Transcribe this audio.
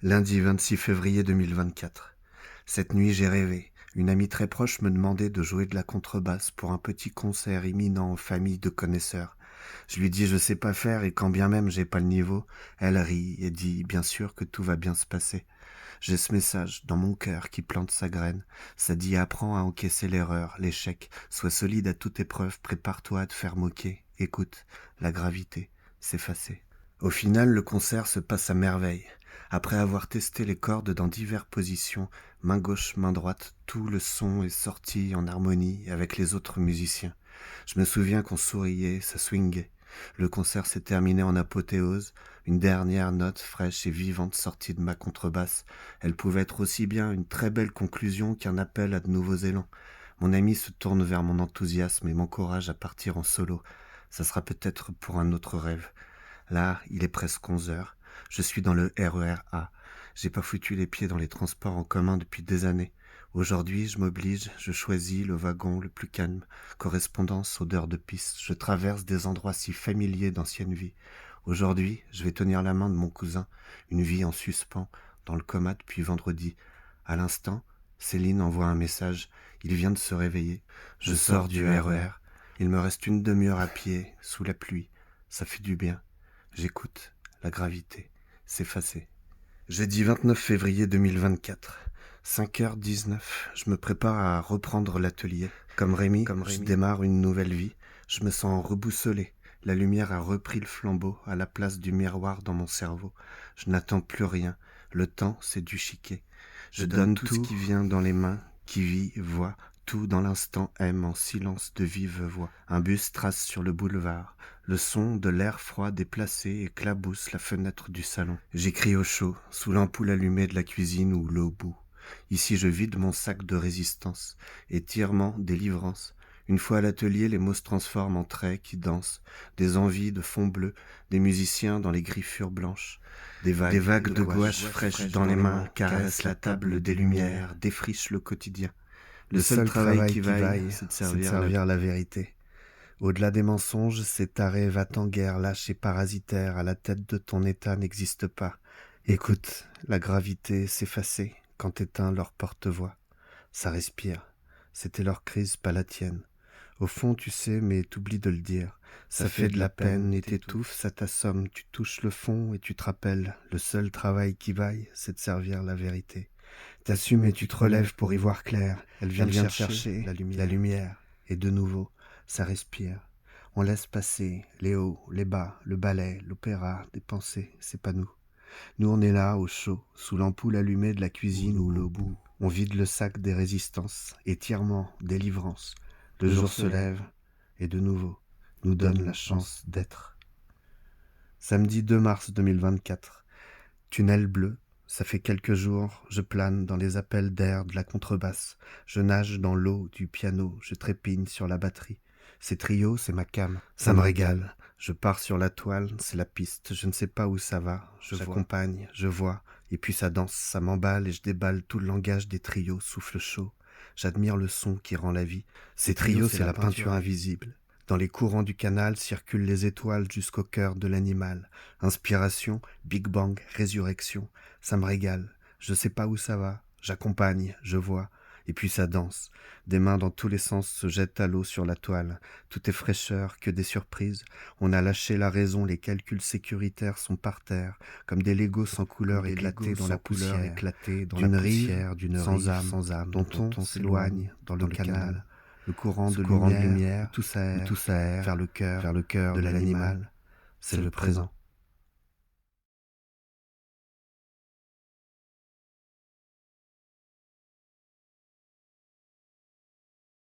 Lundi 26 février 2024. Cette nuit, j'ai rêvé. Une amie très proche me demandait de jouer de la contrebasse pour un petit concert imminent en famille de connaisseurs. Je lui dis je sais pas faire et quand bien même j'ai pas le niveau, elle rit et dit bien sûr que tout va bien se passer. J'ai ce message dans mon cœur qui plante sa graine. Ça dit apprends à encaisser l'erreur, l'échec, sois solide à toute épreuve, prépare-toi à te faire moquer. Écoute, la gravité, s'effacer. Au final, le concert se passe à merveille. Après avoir testé les cordes dans diverses positions, main gauche, main droite, tout le son est sorti en harmonie avec les autres musiciens. Je me souviens qu'on souriait, ça swingait. Le concert s'est terminé en apothéose, une dernière note fraîche et vivante sortie de ma contrebasse. Elle pouvait être aussi bien une très belle conclusion qu'un appel à de nouveaux élans. Mon ami se tourne vers mon enthousiasme et m'encourage à partir en solo. Ça sera peut-être pour un autre rêve. Là, il est presque 11 heures. Je suis dans le RER A. J'ai pas foutu les pieds dans les transports en commun depuis des années. Aujourd'hui, je m'oblige, je choisis le wagon le plus calme. Correspondance, odeur de piste. Je traverse des endroits si familiers d'ancienne vie. Aujourd'hui, je vais tenir la main de mon cousin, une vie en suspens, dans le coma depuis vendredi. À l'instant, Céline envoie un message. Il vient de se réveiller. Je sors du RER. Il me reste une demi-heure à pied, sous la pluie. Ça fait du bien. J'écoute, la gravité, s'effacer. Jeudi 29 février 2024, 5h19, je me prépare à reprendre l'atelier. Comme Rémi, je démarre une nouvelle vie. Je me sens reboussolé. La lumière a repris le flambeau à la place du miroir dans mon cerveau. Je n'attends plus rien. Le temps, c'est du chiquet. Je donne tout ce qui vient dans les mains, qui vit, voit, tout dans l'instant aime en silence de vive voix. Un bus trace sur le boulevard. Le son de l'air froid déplacé éclabousse la fenêtre du salon. J'écris au chaud, sous l'ampoule allumée de la cuisine ou l'eau bout. Ici je vide mon sac de résistance. Étirement, délivrance. Une fois à l'atelier, les mots se transforment en traits qui dansent. Des envies de fond bleu, des musiciens dans les griffures blanches. Des vagues de gouache fraîches dans les mains caressent la table des lumières, défrichent le quotidien. Le seul travail qui vaille, c'est de servir la vérité. Au-delà des mensonges, ces tarés va-t-en-guerre lâches et parasitaires à la tête de ton état n'existent pas. Écoute, la gravité s'effacer quand éteint leur porte-voix. Ça respire. C'était leur crise, pas la tienne. Au fond, tu sais, mais t'oublies de le dire. Ça fait de la peine et t'étouffe, ça t'assomme. Tu touches le fond et tu te rappelles. Le seul travail qui vaille, c'est de servir la vérité. T'assumes et tu te relèves pour y voir clair. Elle vient de chercher la lumière. Et de nouveau, ça respire. On laisse passer les hauts, les bas, le ballet, l'opéra, des pensées, c'est pas nous. Nous on est là, au chaud, sous l'ampoule allumée de la cuisine ou l'eau bout. On vide le sac des résistances, étirement, délivrance. Le jour se lève, et de nouveau, nous donne la chance d'être. Samedi 2 mars 2024. Tunnel bleu. Ça fait quelques jours, je plane dans les appels d'air de la contrebasse. Je nage dans l'eau du piano, je trépigne sur la batterie. Ces trios, c'est ma came, ça me régale. Je pars sur la toile, c'est la piste, je ne sais pas où ça va. J'accompagne, je vois, et puis ça danse, ça m'emballe et je déballe tout le langage des trios, souffle chaud. J'admire le son qui rend la vie. Ces trios, c'est la peinture invisible. Dans les courants du canal circulent les étoiles jusqu'au cœur de l'animal. Inspiration, Big Bang, résurrection. Ça me régale. Je sais pas où ça va. J'accompagne, je vois. Et puis ça danse. Des mains dans tous les sens se jettent à l'eau sur la toile. Tout est fraîcheur, que des surprises. On a lâché la raison, les calculs sécuritaires sont par terre, comme des Legos sans couleur éclatés dans la poussière, d'une rive sans âme, dont on s'éloigne dans le canal. Le courant de lumière, tout s'aère vers le cœur de l'animal. C'est le présent.